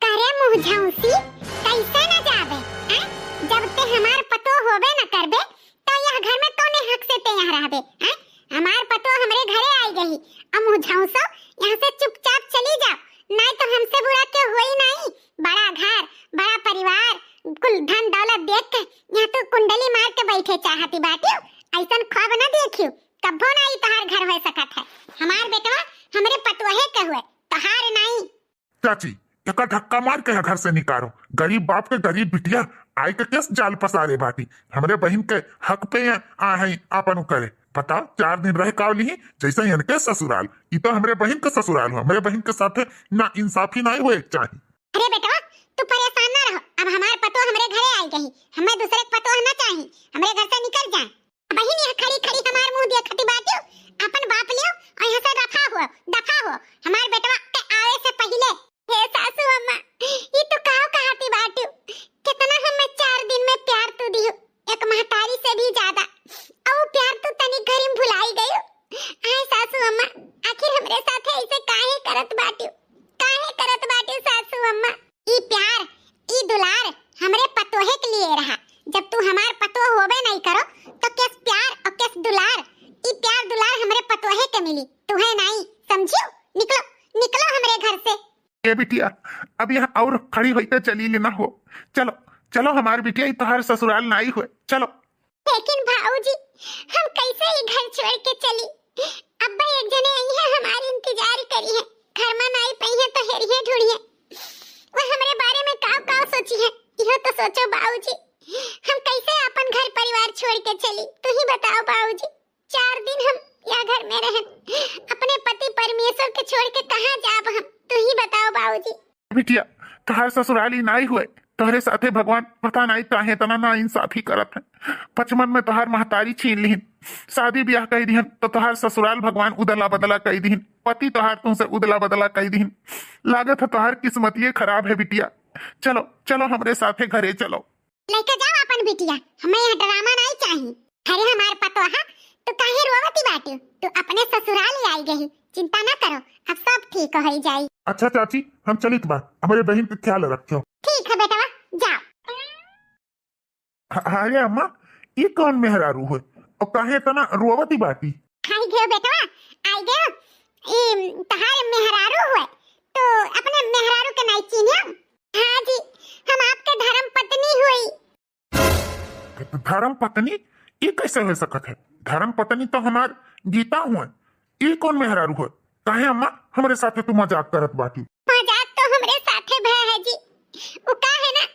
करे मुँह झांसी कैसे ना जावे? जब ते हमार पतो होबे न करबे तो यह घर में कौने हक से ते यहाँ रहबे? हमार पतो हमरे घरे आई गई, अब मुँह झांसो, यहाँ से चुपचाप चली जाओ, नहीं तो हमसे बुरा क्यों हुई नहीं। बड़ा घर बड़ा परिवार कुल धन दौलत देख के यहाँ तो कुंडली मार के बैठे चाहती बाटियो, ऐसा ख्वाब न देखियो, कभो नहीं तहार घर हो सकत है। हमार बेटवा हमरे पतोहे के हुए, तहार नहीं। चाची एक धक्का मार के घर से निकालो, गरीब बाप के गरीब बिटिया आई के किस जाल पसारे बाटी? हमरे बहन के हक पे आ है आपन करे। बताओ 4 दिन रह कावली जैसे इनके ससुराल, ये तो हमरे बहन के ससुराल हो, हमरे बहन के साथ ना इंसाफी नहीं हुए चाहिए। अरे बेटा तू परेशान ना रहो, अब हमार पतो हमरे घरे आई गई, हमें दूसरे पतो ना चाहिए, हमरे घर से निकल जा। बहन यहाँ खड़ी खड़ी हमार मुंह देखती बाटियो, अपन बाप लियो और यहाँ से दफा हो। हमार बेटवा के आवे से पहले हे सासू अम्मा ये तो काव कहती बाटियो, कितना हमें 4 दिन में प्यार तू दियो, एक महतारी से भी ज्यादा, और प्यार तो तनी घर में भुलाई गयो। आए सासू अम्मा आखिर हमरे साथे ऐसे काहे करत बाटियो, काहे करत बाटियो सासू अम्मा? ई प्यार ई दुलार हमरे पतोहे के लिए रहा, जब तू हमार पतो होबे नहीं करो तो किस प्यार और किस दुलार? ई प्यार दुलार हमरे पतोहे के मिली, तुम्हें नहीं, समझियो? निकलो निकलो हमरे घर से। ए बिटिया अब यहाँ और खड़ी होकर चली लेना हो, चलो चलो हमारी बिटिया तोहार ससुराल नहीं हुए, चलो। लेकिन भाऊजी हम कैसे ये घर छोड़ के चली? अब्बा एक जने आई है हमारी इंतजार करी है, घर में नहीं पई है तो हेरिए ढूंढिए, वो हमरे बारे में काव सोची है, यह तो सोचो बाबूजी, हम कैसे अपन घर परिवार छोड़ के चली? तू ही बताओ बाबूजी। 4 दिन हम या घर में रहे, अपने पति परमेश्वर के छोड़ के कहाँ जाब हम? तू ही बताओ बाबूजी। बिटिया तोहार ससुराल ही नहीं हुए, तोहरे साथे भगवान पता नहीं काहे तना ना इंसाफी करत है। 55 में तोहार महतारी छीन लिहिन, शादी ब्याह कही दिहन तो तोहार ससुराल भगवान उदला बदला कही दिहन, पति तोहार तुमसे उदला बदला कही दिहन। लागत है तोहार किस्मतिये खराब है बिटिया, चलो चलो हमरे साथे घरे चलो। लेके जाओ अपन बिटिया, हमें यह ड्रामा नहीं चाहिए। अरे हमार पतो है तो काहे रोवती बाटी? तू अपने ससुराल ही आई गई, चिंता ना करो, अब सब ठीक हो जाई। अच्छा चाची हम चलित बा, हमारे बहन का ख्याल रखियो। ठीक है बेटा जाओ। अरे अम्मा ये कौन मेहरारू है और काहे तना रोवती बाटी? आई गयो बेटा आई गयो, ई तहार मेहरारू हुए तो अपने मेहरारू के नहीं चिन्हियो? हाँ जी हम आपके धर्म पत्नी हुई। धर्म पत्नी ये कैसे हो सकत है? धर्म पत्नी तो हमार गीता हुए, ये कौन मेहरारू है? काहे अम्मा हमरे साथे तू मजाक करत बाटी? मजाक तो हमरे साथे भय है जी, वो का है ना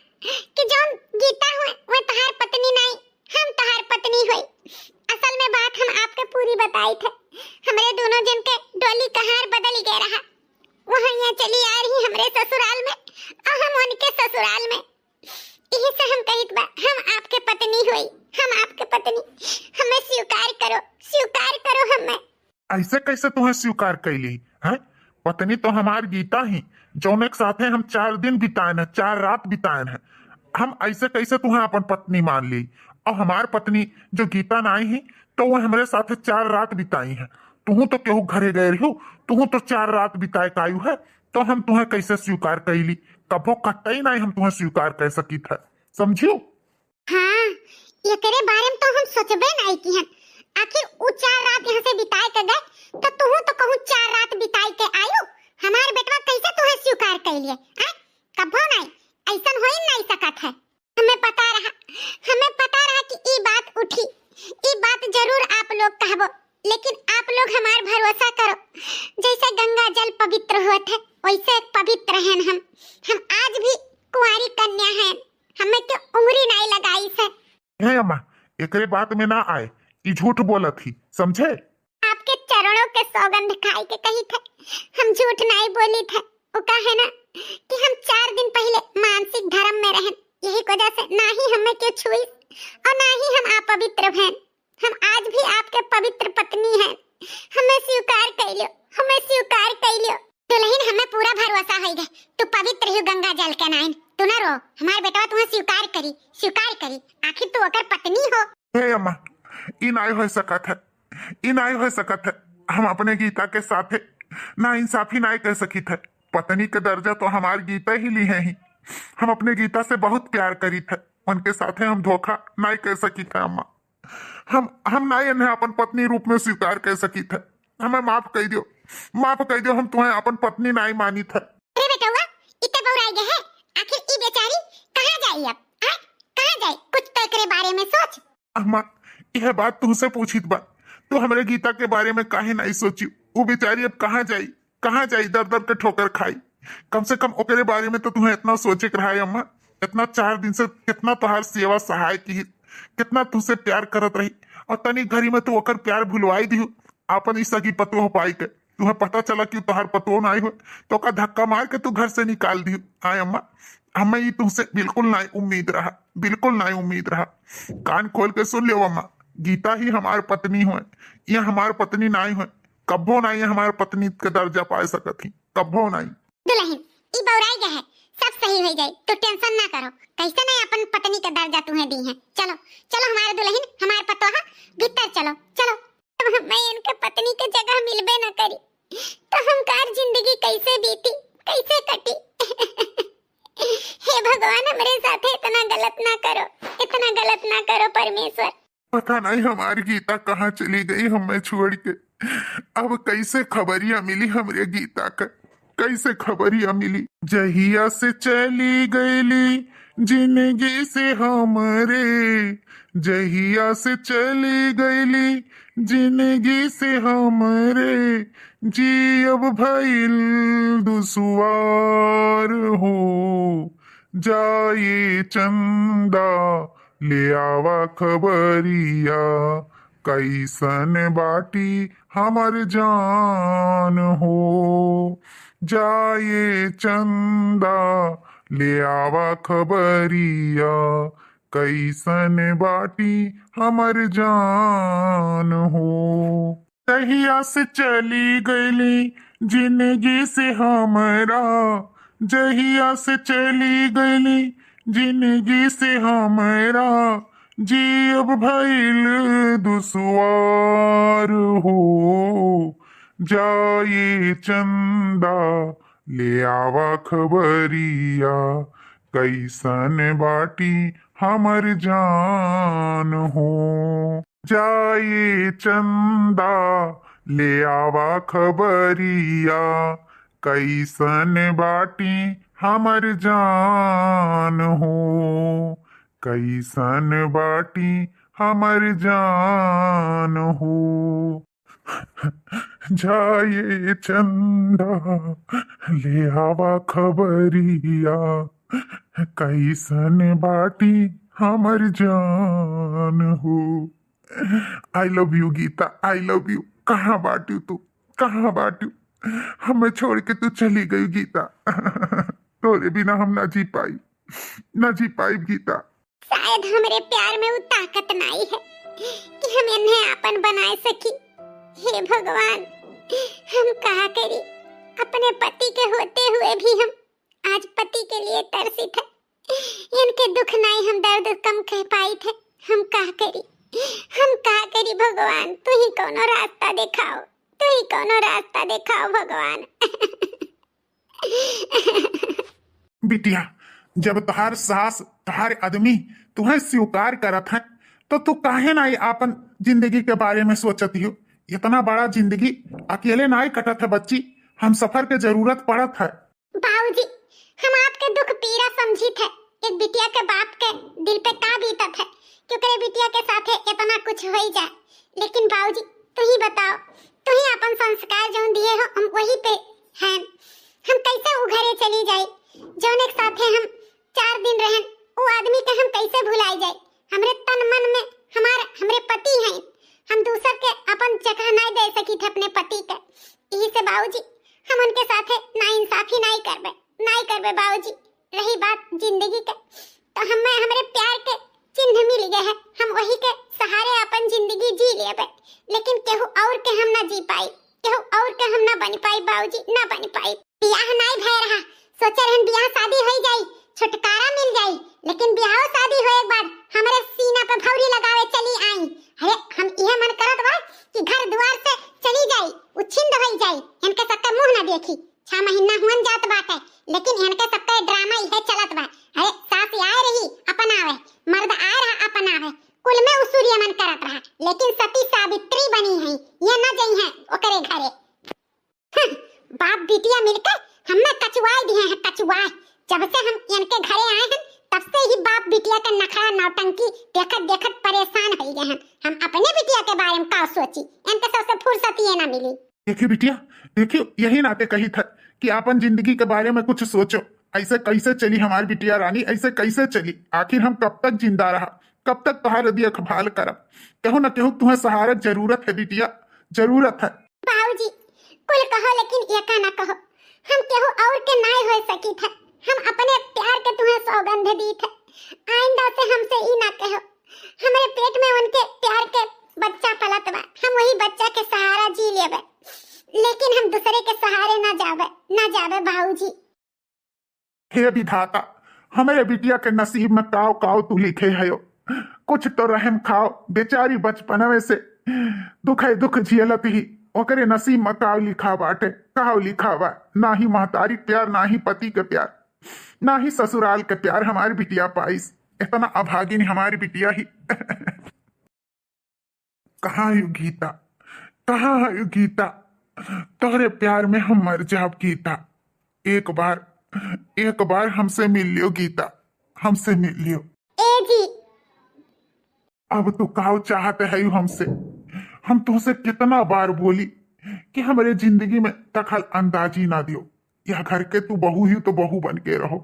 कि जो गीता हुए वो तहार पत्नी नहीं, हम तहार पत्नी हुई। असल में बात हम आपके पूरी बताई थे, हमरे दोनों जन के डोली कहार बदल गया रहा, वहाँ यहाँ चली आ रही हमरे ससुराल में और हम उनके ससुराल में। यही से हम कहित बा हम आपके पत्नी हुई, हम आपके पत्नी। हमें स्वीकार करो हमें। ऐसे कैसे तुम्हें स्वीकार कैली है? पत्नी तो हमार गीता ही, जौन एक साथ है हम 4 दिन बिताए हैं, 4 रात बिताए हैं। हम ऐसे कैसे तुम्हें अपन पत्नी मान ली? और हमार पत्नी जो गीता नाई ही तो वो हमारे साथ 4 रात बिताई है। तुहू तो केहू घरे गए रही हो, तुहू तो 4 रात बिताए कायु है, तो हम तुम्हें कैसे स्वीकार कैली? कभो कतई नहीं हम तुम्हें स्वीकार कर सकी था, समझियो? हाँ, एकरे बारे में तो हम सोचबे नहीं की हन। आखिर उ 4 रात यहाँ से बिताए के गए, तो तू तो कहूँ 4 रात बिताई के आयु। हमार बेटवा कैसे तुहे स्वीकार कर लिए? कभो नहीं, ऐसा हो ही नहीं सकत है। हमें पता रहा कि ई बात उठी, ई बात जरूर आप लोग कहबो, लेकिन आप लोग हमार भरोसा करो। जैसे गंगा जल पवित्र होत है, वैसे पवित्र हैं हम आज भी कुंवारी कन्या हैं। हमें तो उंगली नहीं लगाई से। हे अम्मा, एकरे बात में ना आए, ई झूठ बोला थी, समझे? आपके चरणों के सौगंध खाई के कही थे, हम झूठ नहीं बोली थे। वो कहे ना कि हम 4 दिन पहले मानसिक धर्म में रहन, यही वजह से ना ही हमें क्यों छुई और ना ही हम अपवित्र हैं। हम आज भी आपके पवित्र पत्नी हैं। हमें स्वीकार कर लियो। दुल्हन, हमें पूरा भरोसा है गए, तू पवित्र ही गंगा जल के नाइन। तू ना रो, हमारे बेटवा तुम्हें स्वीकार करी। आखिर तू ओकर पत्नी हो। हे अम्मा, ई नहीं हो सकत है। हम अपने गीता के साथ है ना इंसाफी नहीं कर सकी थे। पत्नी के दर्जा तो हमारी गीता ही ली है ही। हम अपने गीता से बहुत प्यार करी थे, उनके साथ हम धोखा नहीं कर सकी थे अम्मा। हम नहीं इन्हें अपन पत्नी रूप में स्वीकार कर सकी थे। हमें माफ कर दियो, हम तुम्हें अपन पत्नी नहीं मानी थे। अरे बेटवा, इतने बौराई गए है। आखिर ई बेचारी कहाँ जाई अब? कहाँ जाई? कुछ तो एकरे बारे में सोच। अम्मा, यह बात तुमसे पूछी बा, तू हमारे गीता के बारे में काहे नहीं सोची? वो बेचारी अब कहाँ जाई? दर दर के ठोकर खाई। कम से कम ओकरे बारे में तो तुम्हें इतना सोचे के रहा है अम्मा। इतना 4 दिन से कितना तुहार सेवा सहाय की, कितना तुझसे प्यार करत रही, और तनी घड़ी में तू ओकर प्यार भुलवाई दी। आपन इस सगी पतो हो पाई के तुम्हें पता चला कि तुहार पतो नहीं हो तो का धक्का मार के तू घर से निकाल दी। आय अम्मा, हमें ये तुमसे बिल्कुल नहीं उम्मीद रहा। कान खोल के सुन लियो अम्मा, गीता ही हमार पत्नी हो, ये हमार पत्नी नहीं हो। कब्बो नहीं हमार पत्नी के दर्जा पाए सकत ही, कब्बो नहीं। दुल्हन, ई बौराई गए है, सब सही हो जाए, तो टेंशन ना करो। कैसे नहीं अपन पत्नी के दर्जा तुम्हें दी है। चलो हमारे दुल्हन, हमारे पतोहा, भीतर चलो। अब हमें इनके पत्नी के जगह मिलबे न करी तो हम कार जिंदगी कैसे बीती, कैसे कटी? हे भगवान, हमारे साथ इतना गलत ना करो परमेश्वर। पता नहीं हमारी गीता कहाँ चली गई हमें छोड़ के। अब कैसे खबरिया मिली हमरे गीता का, कैसे खबरिया मिली? जहिया से चली गईली जिंदगी से हमरे, जहिया से चली गईली जिंदगी से हमरे, जी अब भइल दुसवार हो। जाए चंदा ले आवा खबरिया, कैसन बाटी हमर जान हो। जाए चंदा ले आवा खबरिया, कैसन बाटी हमर जान हो। तहिया से चली गईली जिंदगी से हमरा, जहिया से चली गईली जिंदगी से हमरा, जी अब भइल दुसवार हो। जाए चंदा ले आवा खबरिया, कैसन बाटी हमर जान हो। जाए चंदा ले आवा खबरिया, कैसन बाटी हमर जान हो। कैसन बाटी हमर जान हो। जाए चंदा ले आवा खबरिया, कैसन बाटी हमर जान हो। I love you Geeta, I love you. कहाँ बाटू तू, कहाँ बाटू? हमें छोड़ के तू चली गई गीता। तोरे बिना हम ना जी पाई गीता। शायद हमरे प्यार में वो ताकत नहीं है कि हम इन्हें अपन बनाए सकी। हे भगवान, हम कहा करी, अपने पति के होते हुए भी हम आज पति के लिए तरसी थे। इनके दुख नहीं हम दर्द कम कह पाई थे। हम कहा करी भगवान, तू ही कोनो रास्ता दिखाओ, तू ही कोनो रास्ता दिखाओ भगवान। बिटिया, जब तुहार सास तुहार आदमी तुम्हें स्वीकार करत है तो तू काहे ना अपन जिंदगी के बारे में सोचती हो। इतना बड़ा जिंदगी अकेले ना कटत है बच्ची, हम सफर के जरूरत पड़त है। बाबूजी, हम आपके दुख पीड़ा समझी थे। एक बिटिया के बाप के दिल पे का बीतत है क्योंकि बिटिया के साथ इतना कुछ हो ही जाए। लेकिन बाबूजी, तू ही बताओ, तू ही अपन संस्कार जो दिए हो हम वही पे हैं। हम कैसे वो घरे चली जाए जौन एक साथे हम 4 दिन रहन, वो आदमी के हम कैसे भुलाई जाए। हमरे तन मन में हमरे पति हैं, हम दूसर के अपन जगह नहीं दे सकी थे अपने पति के। यही से बाबूजी हम उनके साथे नाइंसाफी नहीं करबे बाबूजी। रही बात जिंदगी के, तो हमें हमरे प्यार के चिन्ह मिल गए हैं, हम वही के सहारे अपन जिंदगी जी लेबे। लेकिन केहू और के हम ना जी पाई, केहू और के हम ना बन पाई बाबूजी, ना बन पाई। बियाह नहीं भय रहा, सोचे रहन बियाह शादी हो जाई, छुटकारा मिल जाई। लेकिन बियाह शादी होए के बाद हमरे सीना पे भौरी लगावे चली आई। अरे हम यह मन करत बा कि घर द्वार से चली जाई, उछिंद हो जाई, इनके सबके मुंह ना देखी। 6 महीना हुन जात बाटे, लेकिन इनके सबके ड्रामा इहे चलत बा। अरे सास आए रही अपन आवे, मर्द आए रहा अपन आवे, कुल में उसूर्य मन करत रहा। लेकिन सती सावित्री बनी है, ये न जई है ओकरे घरे। बाप बिटिया मिलकर हमें कचुआई दिए हैं, कचुआई। जब से हम इनके घरे आए हैं तब से ही बाप बिटिया का नखरा नौटंकी देखत परेशान हो गए हैं। हम अपने बिटिया के बारे में का सोची, इनके सबसे फुर्सत ही ना मिली। देखिए बिटिया, देखियो, यही नाते कही था कि अपन जिंदगी के बारे में कुछ सोचो। ऐसे कैसे चली हमारी बिटिया रानी, ऐसे कैसे चली? आखिर हम कब तक जिंदा रहा, कब तक तुम्हारे देखभाल करब? कहूँ न कहूँ तुम्हें सहारा जरूरत है बिटिया, जरूरत है। बाबूजी, कुल कहो लेकिन एका न कहो, हम केहू और के नहीं हो सकी थे। हम अपने प्यार के तुम्हें सौगंध दी थे। आइंदा से हमसे ई ना कहो। हमारे पेट में उनके प्यार के बच्चा पलत बा, हम वही बच्चा के सहारा जी लेबे। लेकिन हम दूसरे के सहारे ना जाबे बाबूजी। हे विधाता, हमारे बिटिया के नसीब में काव काव तू लिखे है। कुछ तो रहम खाओ, बेचारी बचपन में से दुख झेलत ही ओकरे नसीब में काव लिखा बाटे। काव लिखा बा, ना ही महतारी प्यार, ना ही पति के प्यार, ना ही ससुराल के प्यार हमारी बिटिया पाइस। इतना अभागिन हमारी बिटिया ही। कहाँ है गीता, कहाँ है गीता? तोरे प्यार में हम मर जाब गीता। एक बार हमसे मिल लियो गीता, हमसे मिल लियो। ए जी, अब तू काव चाहते है हमसे? हम तुमसे कितना बार बोली कि हमारे जिंदगी में दखल अंदाजी ना दियो। यह घर के तू बहू ही तो बहू बन के रहो,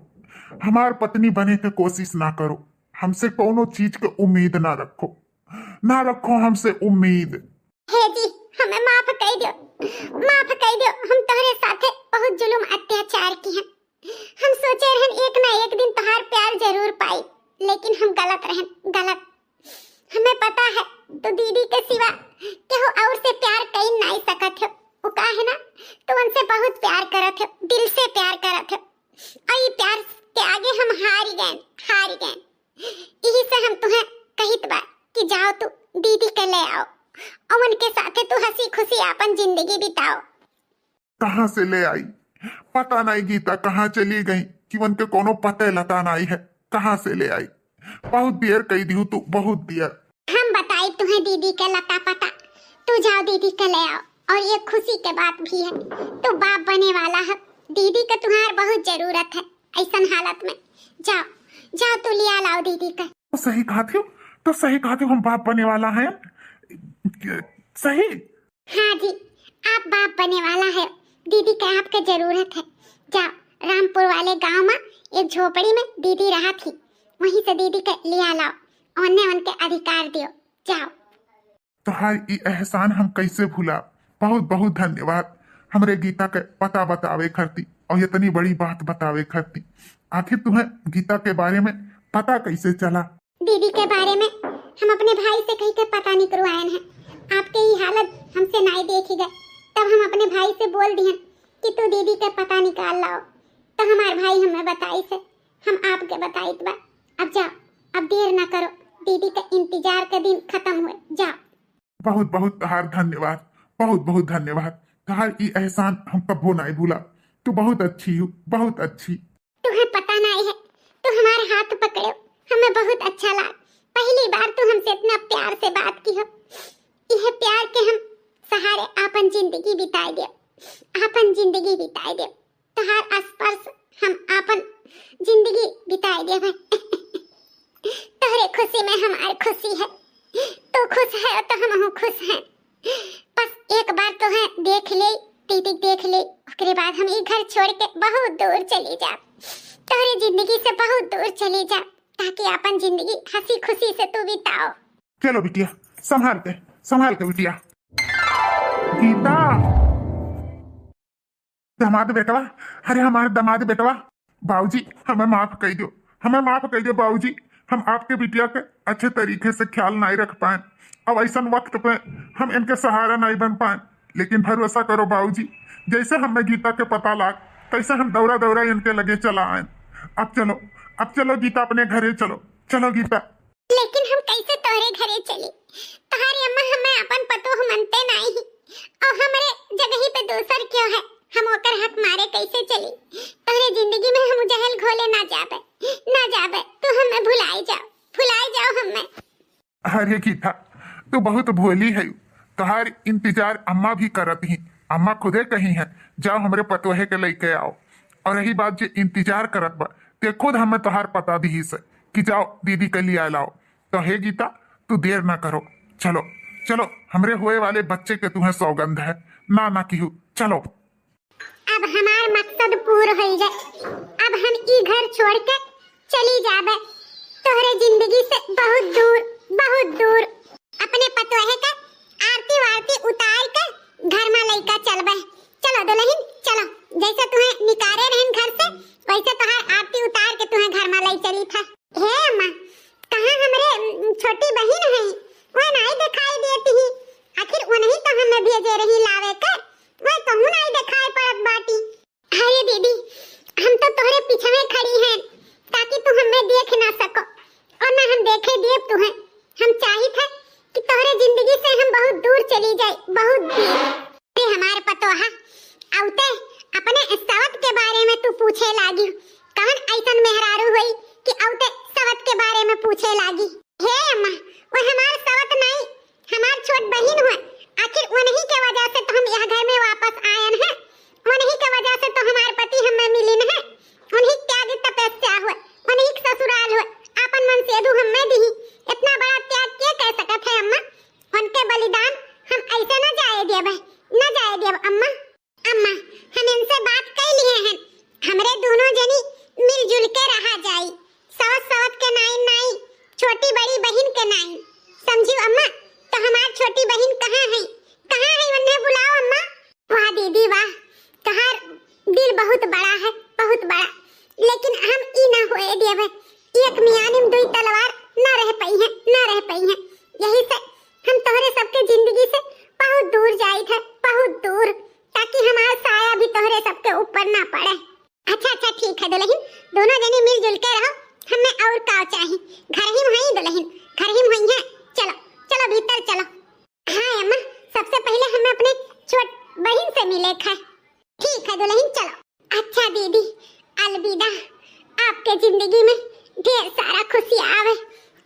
हमार पत्नी बने के कोशिश ना करो। हमसे कोनो चीज के उम्मीद ना रखो हमसे उम्मीद। हे जी, हमें माफ कर दो, माफ कर दो। हम तुम्हारे साथे बहुत जुल्म अत्याचार की हैं। हम सोचे रहन एक ना एक दिन तुम्हार प्यार जरूर पाई, लेकिन हम गलत। हमें पता है तो दीदी के सिवा केहू और से प्यार कई नहीं सकत हो। वो का है ना, तो उनसे बहुत प्यार करत हो, दिल से प्यार करत हो। और ये प्यार के आगे हम हार गए। यही से हम तुम्हें कहित बा कि जाओ तू दीदी के ले आओ और उनके साथे तू हंसी खुशी अपन जिंदगी बिताओ। कहाँ से ले आई पता नहीं गीता, कहाँ चली गई कि उनके कोनो पते लता नहीं है। कहाँ से ले आई? बहुत देर कही दी तू, बहुत देर। हम बताई तुम्हें दीदी के लता पता, तू जाओ दीदी के ले आओ। और ये खुशी के बात भी है, तू बाप बने वाला है, दीदी का तुम्हार बहुत जरूरत है ऐसन हालत में। जाओ तू लिया लाओ दीदी का। तो सही कहा थी हम बाप बने वाला है। सही? हाँ जी, आप बाप बने वाला है, दीदी का आपके जरूरत है। जाओ, रामपुर वाले गांव में एक झोपड़ी में दीदी रहा थी, वहीं से दीदी के लिया लाओ, उनके अधिकार दियो। जाओ। तुम्हारी एहसान हम कैसे भूला। बहुत बहुत धन्यवाद हमरे गीता के पता बतावे करती और इतनी बड़ी बात बतावे करती। आखिर तुम्हें गीता के बारे में पता कैसे चला? दीदी के बारे में हम अपने भाई से कहीं के पता नहीं करवाए हैं। आपके ये हालत हमसे नहीं देखी गए, तब हम अपने भाई से बोल दिए कि तू दीदी के पता निकाल लाओ, तो हमारे भाई हमें बताई से हम आपके बताई बा। अब जाओ, अब देर ना करो, दीदी का इंतजार का दिन खत्म हुए, जाओ। बहुत बहुत तहार धन्यवाद, बहुत बहुत धन्यवाद। तहार ई एहसान हम कबो नहीं भूला। तू बहुत अच्छी हो, बहुत अच्छी। तुम्हें पता नहीं है, तू हमारे हाथ पकड़ो, हमें बहुत अच्छा लगा। पहली बार तू हमसे इतना प्यार से बात की हो। यह प्यार के हम सहारे अपन जिंदगी बिताए दे, अपन जिंदगी बिताए दे। तहार आसपास हम अपन जिंदगी बिताए दे भाई। तोहरे खुशी में हमारी खुशी है। तू खुश है तो हम खुश हैं। बस एक बार तो है देख ले, दीदी देख ले, उसके बाद हम ये घर छोड़ के बहुत दूर चली जा, तोहरी जिंदगी से बहुत दूर चली जा, ताकि अपन जिंदगी हंसी खुशी से तू बिताओ। चलो बिटिया, संभाल के बिटिया। गीता, दामाद बेटवा, अरे हमारे दामाद बेटवा, बाबूजी हमें माफ कर दो, हमें माफ कर दो बाबूजी। हम आपके बिटिया के अच्छे तरीके से ख्याल नहीं रख पाए, अब ऐसा वक्त पे हम इनके सहारा नहीं बन पाए। लेकिन भरोसा करो बाबूजी, जैसे हमें गीता के पता लाग, तैसे हम दौड़ा दौड़ा इनके लगे चला आए। अब चलो गीता, अपने घरे चलो, चलो गीता। लेकिन हम कैसे तोहरे घरे चली? तुम्हारी अम्मा हमें अपन पतो मनते नहीं, और हमारे जगह पे दूसर क्यों है? हम ओकर हक मारे कैसे चली? तोहरे जिंदगी में हम जहल घोले ना जाबे, तू हमें भुलाई जाओ हमें। अरे गीता, तू बहुत भोली है। तोहार इंतजार अम्मा भी करत ही, अम्मा खुदे कही है जाओ हमरे पतोहे के लेके आओ। और रही बात जो इंतजार करत बा, ते खुद हमें तोहार पता दी से कि जाओ दीदी के लिए लाओ। तो हे गीता, तू देर ना करो, चलो हमरे हुए वाले बच्चे के तुम्हें सौगंध है, ना कहू, चलो। अब हमार मकसद पूरा हो जाए, अब हम ई घर छोड़ के चली जाबे तोहरे जिंदगी से बहुत दूर। अपने पतोहे का आरती वारती उतार के घर में लइका चलबे। चलो दुल्हन चलो, जैसे तुम्हें निकारे रहन घर से, वैसे तोहार आरती उतार के तुम्हें घर में लई चली था। हे अम्मा, कहाँ हमरे छोटी बहन है? वो नहीं दिखाई देती ही, आखिर वो नहीं तो हमें भेजे रही लावे कर, वो तो नहीं दिखाई पड़त बाटी। अरे दीदी, हम तो तोहरे पीछे में खड़ी हैं ताकि तू हमें देख ना सको, और ना हम देखे देव तुम्हें। हम चाही थे कि तोहरे जिंदगी से हम बहुत दूर चली जाए, बहुत दूर। अरे हमारे पतोहा आउते अपने सवत के बारे में तू पूछे लागी, कौन ऐसन मेहरारू हुई कि आउते सवत के बारे में पूछे लागी? हे अम्मा, वो हमार सवत नहीं, हमार छोट बहन हुए। आखिर उन्हीं के वजह से तो हम यह घर में वापस आए हैं, उन्हीं के वजह से तो हमारे पति हमें मिले हैं, उन्हीं त्याग तपस्या हुए, उन्हीं ससुराल हुए, अपन मन सेधु हमें दी। इतना बड़ा त्याग क्या कह सकत है अम्मा? उनके बलिदान हम ऐसे न जाए देव अम्मा। हम इनसे बात कर लिए हैं, हमरे दोनों जनी मिलजुल के रहा जाई, सवत के नाई, छोटी बड़ी बहन के नाई, समझी अम्मा? तो हमार छोटी बहन कहाँ है उन्हें बुलाओ अम्मा। वाह दीदी वाह, तहार दिल बहुत बड़ा है, बहुत बड़ा। लेकिन हम ई ना होए देवे, एक मियानिम दुई तलवार ना रह पई हैं। यही से हम तोहरे सबके जिंदगी से बहुत दूर जाई थे, बहुत दूर, ताकि हमारा साया भी तोहरे सबके ऊपर ना पड़े। अच्छा ठीक है दुल्हन, दोनों जने मिलजुल के रहो, हमें और का चाहिए? घर ही वहीं दुल्हन, घर ही वहीं है। चलो भीतर चलो। हाँ अम्मा, सबसे पहले हमें अपने छोट बहन से मिले थे। ठीक है दुल्हन, चलो। अच्छा दीदी, अलविदा। आपके जिंदगी में ढेर सारा खुशी आवे।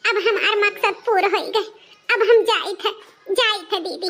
अब हमारा मकसद पूरा हो गए, अब हम जाई थे दीदी।